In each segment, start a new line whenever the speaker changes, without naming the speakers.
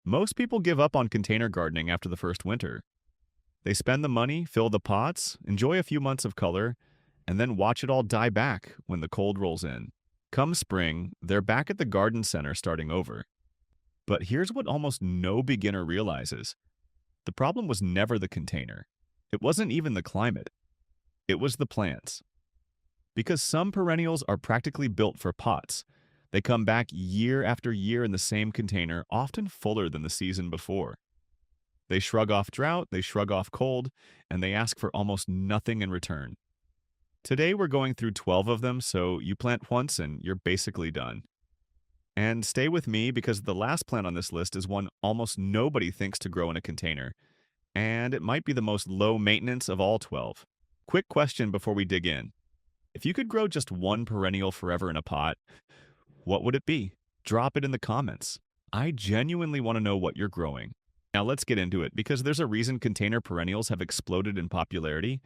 Most people give up on container gardening after the first winter. They spend the money, fill the pots, enjoy a few months of color, and then watch it all die back when the cold rolls in. Come spring, they're back at the garden center starting over. But here's what almost no beginner realizes. The problem was never the container. It wasn't even the climate. It was the plants. Because some perennials are practically built for pots. They come back year after year in the same container, often fuller than the season before. They shrug off drought, they shrug off cold, and they ask for almost nothing in return. Today we're going through 12 of them, so you plant once and you're basically done. And stay with me because the last plant on this list is one almost nobody thinks to grow in a container, and it might be the most low maintenance of all 12. Quick question before we dig in. If you could grow just one perennial forever in a pot, what would it be? Drop it in the comments. I genuinely want to know what you're growing. Now let's get into it because there's a reason container perennials have exploded in popularity.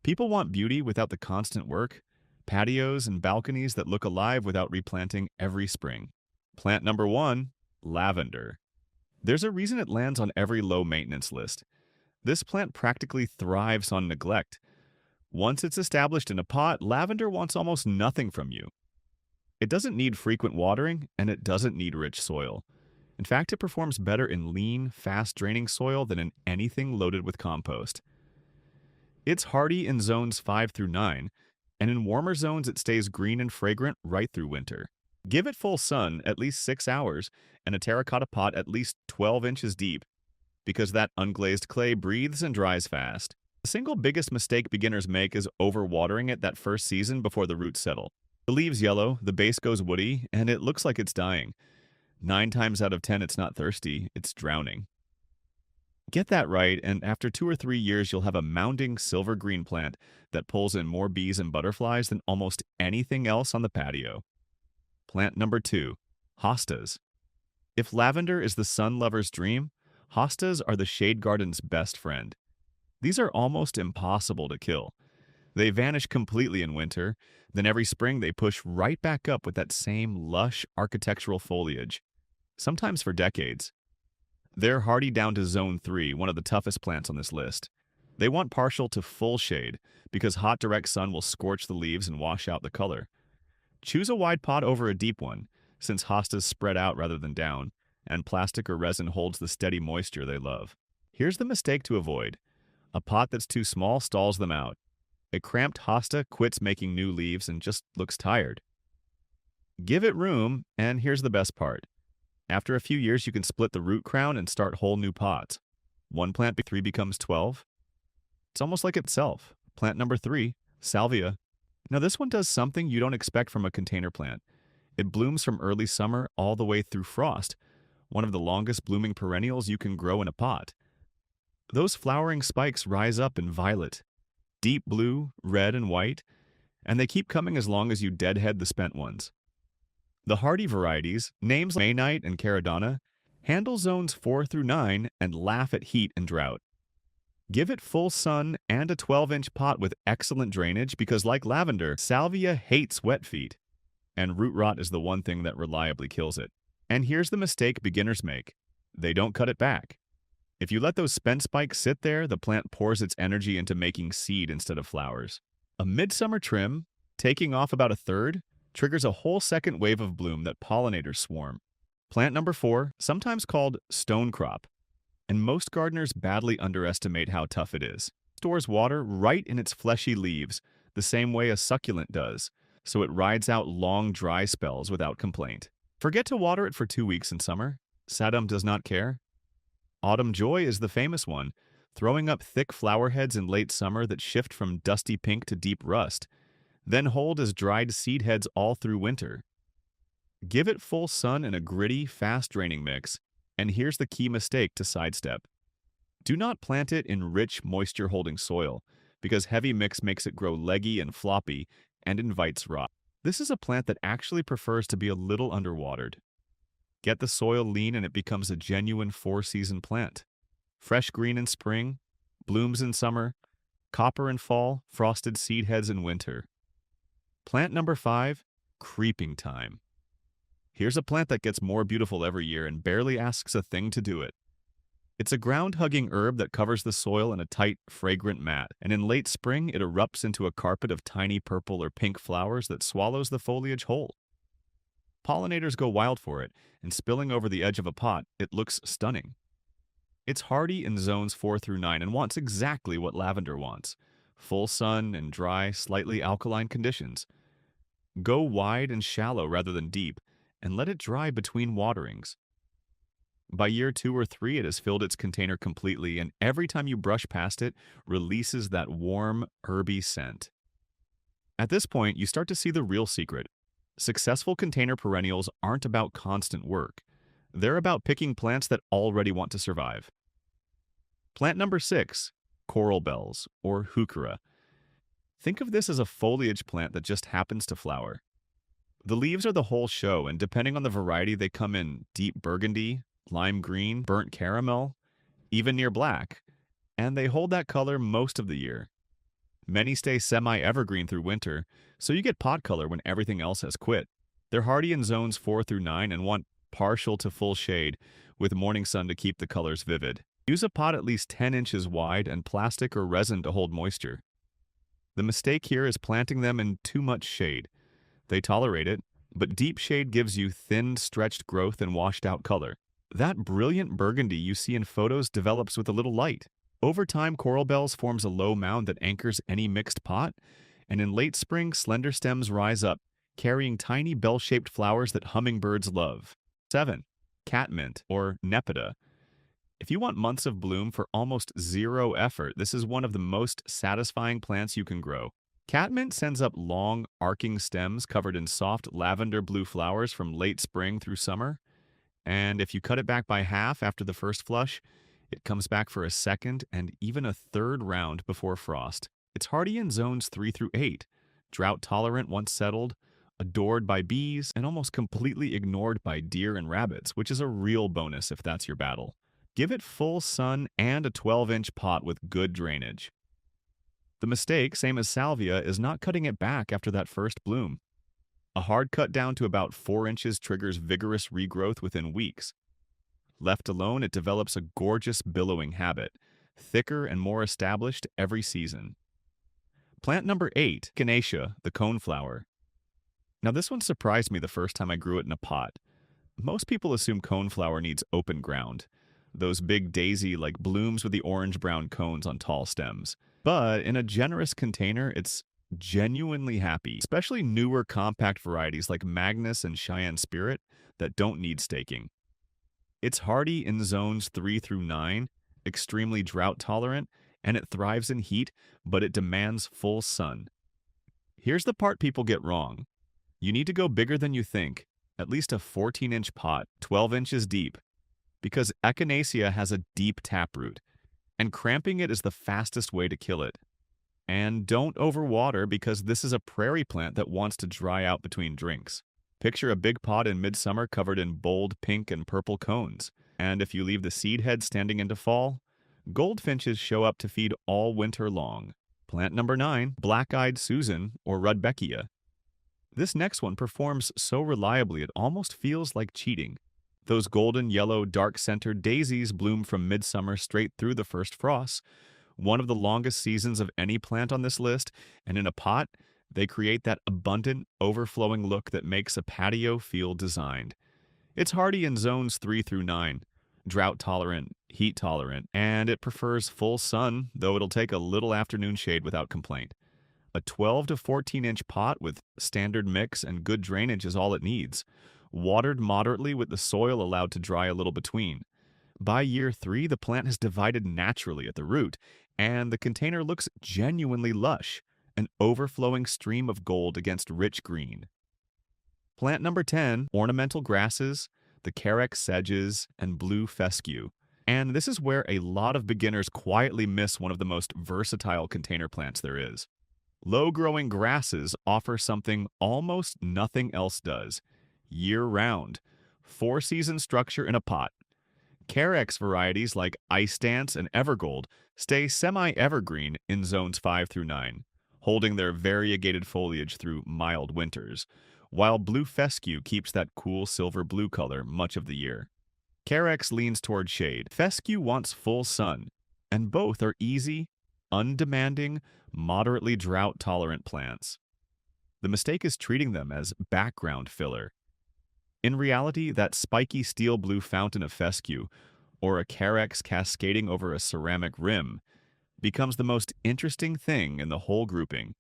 People want beauty without the constant work, patios and balconies that look alive without replanting every spring. Plant number 1, lavender. There's a reason it lands on every low maintenance list. This plant practically thrives on neglect. Once it's established in a pot, lavender wants almost nothing from you. It doesn't need frequent watering, and it doesn't need rich soil. In fact, it performs better in lean, fast-draining soil than in anything loaded with compost. It's hardy in zones 5 through 9, and in warmer zones it stays green and fragrant right through winter. Give it full sun, at least 6 hours, and a terracotta pot at least 12 inches deep, because that unglazed clay breathes and dries fast. The single biggest mistake beginners make is overwatering it that first season before the roots settle. The leaves yellow, the base goes woody, and it looks like it's dying. 9 times out of 10 it's not thirsty, it's drowning. Get that right, and after 2 or 3 years you'll have a mounding silver-green plant that pulls in more bees and butterflies than almost anything else on the patio. Plant number 2, hostas. If lavender is the sun lover's dream, hostas are the shade garden's best friend. These are almost impossible to kill. They vanish completely in winter, then every spring they push right back up with that same lush architectural foliage, sometimes for decades. They're hardy down to zone 3, one of the toughest plants on this list. They want partial to full shade because hot direct sun will scorch the leaves and wash out the color. Choose a wide pot over a deep one, since hostas spread out rather than down, and plastic or resin holds the steady moisture they love. Here's the mistake to avoid. A pot that's too small stalls them out. A cramped hosta quits making new leaves and just looks tired. Give it room, and here's the best part. After a few years, you can split the root crown and start whole new pots. One plant 3 becomes 12. It's almost like itself. Plant number 3, salvia. Now this one does something you don't expect from a container plant. It blooms from early summer all the way through frost, one of the longest blooming perennials you can grow in a pot. Those flowering spikes rise up in violet, deep blue, red, and white, and they keep coming as long as you deadhead the spent ones. The hardy varieties, names like Maynite and Caradonna, handle zones 4 through 9 and laugh at heat and drought. Give it full sun and a 12-inch pot with excellent drainage because, like lavender, salvia hates wet feet, and root rot is the one thing that reliably kills it. And here's the mistake beginners make. They don't cut it back. If you let those spent spikes sit there, the plant pours its energy into making seed instead of flowers. A midsummer trim, taking off about a third, triggers a whole second wave of bloom that pollinators swarm. Plant number 4, sometimes called stone crop, and most gardeners badly underestimate how tough it is. It stores water right in its fleshy leaves, the same way a succulent does, so it rides out long dry spells without complaint. Forget to water it for 2 weeks in summer. Sadum does not care. Autumn joy is the famous one, throwing up thick flower heads in late summer that shift from dusty pink to deep rust, then hold as dried seed heads all through winter. Give it full sun in a gritty, fast-draining mix, and here's the key mistake to sidestep. Do not plant it in rich, moisture-holding soil, because heavy mix makes it grow leggy and floppy and invites rot. This is a plant that actually prefers to be a little underwatered. Get the soil lean and it becomes a genuine 4-season plant. Fresh green in spring, blooms in summer, copper in fall, frosted seed heads in winter. Plant number 5, creeping thyme. Here's a plant that gets more beautiful every year and barely asks a thing to do it. It's a ground-hugging herb that covers the soil in a tight, fragrant mat, and in late spring it erupts into a carpet of tiny purple or pink flowers that swallows the foliage whole. Pollinators go wild for it, and spilling over the edge of a pot, it looks stunning. It's hardy in zones 4 through 9 and wants exactly what lavender wants: full sun and dry, slightly alkaline conditions. Go wide and shallow rather than deep, and let it dry between waterings. By year 2 or 3, it has filled its container completely, and every time you brush past it, releases that warm, herby scent. At this point, you start to see the real secret. Successful container perennials aren't about constant work. They're about picking plants that already want to survive. Plant number 6, coral bells, or heuchera. Think of this as a foliage plant that just happens to flower. The leaves are the whole show, and depending on the variety, they come in deep burgundy, lime green, burnt caramel, even near black, and they hold that color most of the year. Many stay semi-evergreen through winter, so you get pot color when everything else has quit. They're hardy in zones 4 through 9 and want partial to full shade, with morning sun to keep the colors vivid. Use a pot at least 10 inches wide and plastic or resin to hold moisture. The mistake here is planting them in too much shade. They tolerate it, but deep shade gives you thin, stretched growth and washed-out color. That brilliant burgundy you see in photos develops with a little light. Over time, coral bells forms a low mound that anchors any mixed pot, and in late spring, slender stems rise up, carrying tiny bell-shaped flowers that hummingbirds love. 7. Catmint, or nepeta. If you want months of bloom for almost zero effort, this is one of the most satisfying plants you can grow. Catmint sends up long, arcing stems covered in soft lavender blue flowers from late spring through summer. And if you cut it back by half after the first flush, it comes back for a second and even a third round before frost. It's hardy in zones 3 through 8, drought-tolerant once settled, adored by bees, and almost completely ignored by deer and rabbits, which is a real bonus if that's your battle. Give it full sun and a 12-inch pot with good drainage. The mistake, same as salvia, is not cutting it back after that first bloom. A hard cut down to about 4 inches triggers vigorous regrowth within weeks. Left alone, it develops a gorgeous billowing habit, thicker and more established every season. Plant number 8, Echinacea, the coneflower. Now this one surprised me the first time I grew it in a pot. Most people assume coneflower needs open ground, those big daisy-like blooms with the orange-brown cones on tall stems. But in a generous container, it's genuinely happy, especially newer compact varieties like Magnus and Cheyenne Spirit that don't need staking. It's hardy in zones 3 through 9, extremely drought-tolerant, and it thrives in heat, but it demands full sun. Here's the part people get wrong. You need to go bigger than you think, at least a 14-inch pot, 12 inches deep, because Echinacea has a deep taproot, and cramping it is the fastest way to kill it. And don't overwater because this is a prairie plant that wants to dry out between drinks. Picture a big pot in midsummer covered in bold pink and purple cones, and if you leave the seed head standing into fall, goldfinches show up to feed all winter long. Plant number 9, Black-Eyed Susan, or Rudbeckia. This next one performs so reliably it almost feels like cheating. Those golden yellow, dark-centered daisies bloom from midsummer straight through the first frosts, one of the longest seasons of any plant on this list, and in a pot, they create that abundant, overflowing look that makes a patio feel designed. It's hardy in zones 3 through 9, drought-tolerant, heat-tolerant, and it prefers full sun, though it'll take a little afternoon shade without complaint. A 12 to 14-inch pot with standard mix and good drainage is all it needs, watered moderately with the soil allowed to dry a little between. By year 3, the plant has divided naturally at the root, and the container looks genuinely lush, an overflowing stream of gold against rich green. Plant number 10, ornamental grasses, the carex sedges, and blue fescue. And this is where a lot of beginners quietly miss one of the most versatile container plants there is. Low-growing grasses offer something almost nothing else does: year-round, 4-season structure in a pot. Carex varieties like Ice Dance and Evergold stay semi-evergreen in zones 5 through 9, holding their variegated foliage through mild winters, while blue fescue keeps that cool silver-blue color much of the year. Carex leans toward shade. Fescue wants full sun, and both are easy, undemanding, moderately drought-tolerant plants. The mistake is treating them as background filler. In reality, that spiky steel blue fountain of fescue, or a carex cascading over a ceramic rim, becomes the most interesting thing in the whole grouping.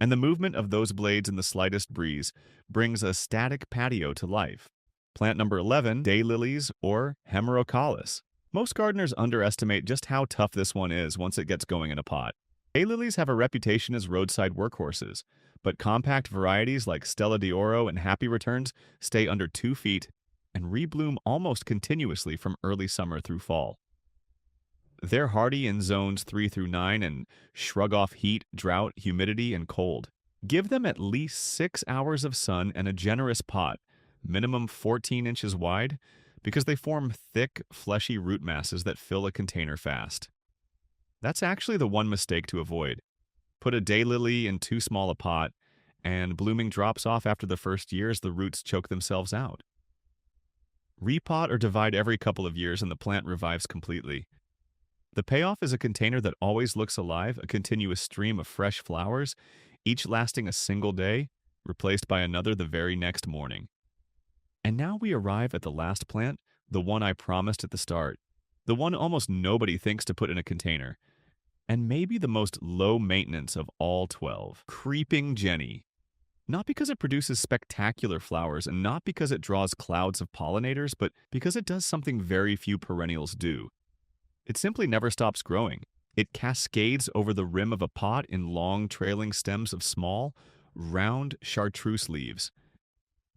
And the movement of those blades in the slightest breeze brings a static patio to life. Plant number 11, daylilies or hemerocallis. Most gardeners underestimate just how tough this one is once it gets going in a pot. Daylilies have a reputation as roadside workhorses, but compact varieties like Stella d'Oro and Happy Returns stay under 2 feet and rebloom almost continuously from early summer through fall. They're hardy in zones 3 through 9 and shrug off heat, drought, humidity, and cold. Give them at least 6 hours of sun and a generous pot, minimum 14 inches wide, because they form thick, fleshy root masses that fill a container fast. That's actually the one mistake to avoid. Put a daylily in too small a pot, and blooming drops off after the first year as the roots choke themselves out. Repot or divide every couple of years and the plant revives completely. The payoff is a container that always looks alive, a continuous stream of fresh flowers, each lasting a single day, replaced by another the very next morning. And now we arrive at the last plant, the one I promised at the start, the one almost nobody thinks to put in a container, and maybe the most low maintenance of all 12, Creeping Jenny. Not because it produces spectacular flowers and not because it draws clouds of pollinators, but because it does something very few perennials do. It simply never stops growing. It cascades over the rim of a pot in long trailing stems of small, round chartreuse leaves.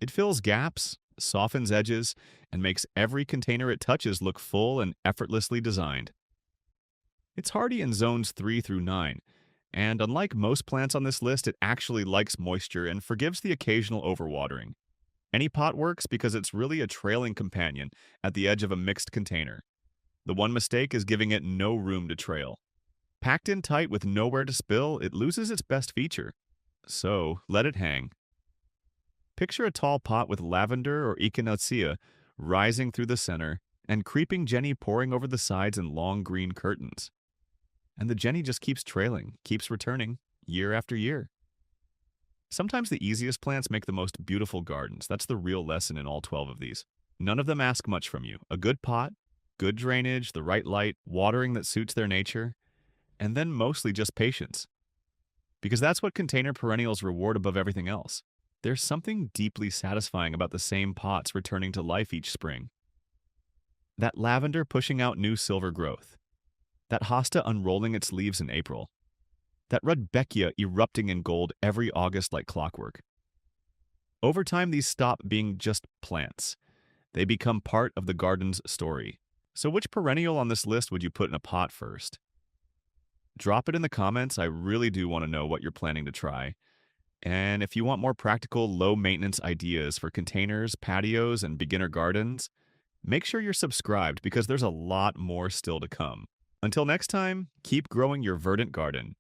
It fills gaps, softens edges, and makes every container it touches look full and effortlessly designed. It's hardy in zones 3 through 9, and unlike most plants on this list, it actually likes moisture and forgives the occasional overwatering. Any pot works because it's really a trailing companion at the edge of a mixed container. The one mistake is giving it no room to trail. Packed in tight with nowhere to spill, it loses its best feature. So, let it hang. Picture a tall pot with lavender or echinacea rising through the center and creeping jenny pouring over the sides in long green curtains. And the jenny just keeps trailing, keeps returning, year after year. Sometimes the easiest plants make the most beautiful gardens. That's the real lesson in all 12 of these. None of them ask much from you. A good pot, good drainage, the right light, watering that suits their nature, and then mostly just patience. Because that's what container perennials reward above everything else. There's something deeply satisfying about the same pots returning to life each spring. That lavender pushing out new silver growth. That hosta unrolling its leaves in April. That rudbeckia erupting in gold every August like clockwork. Over time, these stop being just plants. They become part of the garden's story. So which perennial on this list would you put in a pot first? Drop it in the comments. I really do want to know what you're planning to try. And if you want more practical, low-maintenance ideas for containers, patios, and beginner gardens, make sure you're subscribed because there's a lot more still to come. Until next time, keep growing your verdant garden.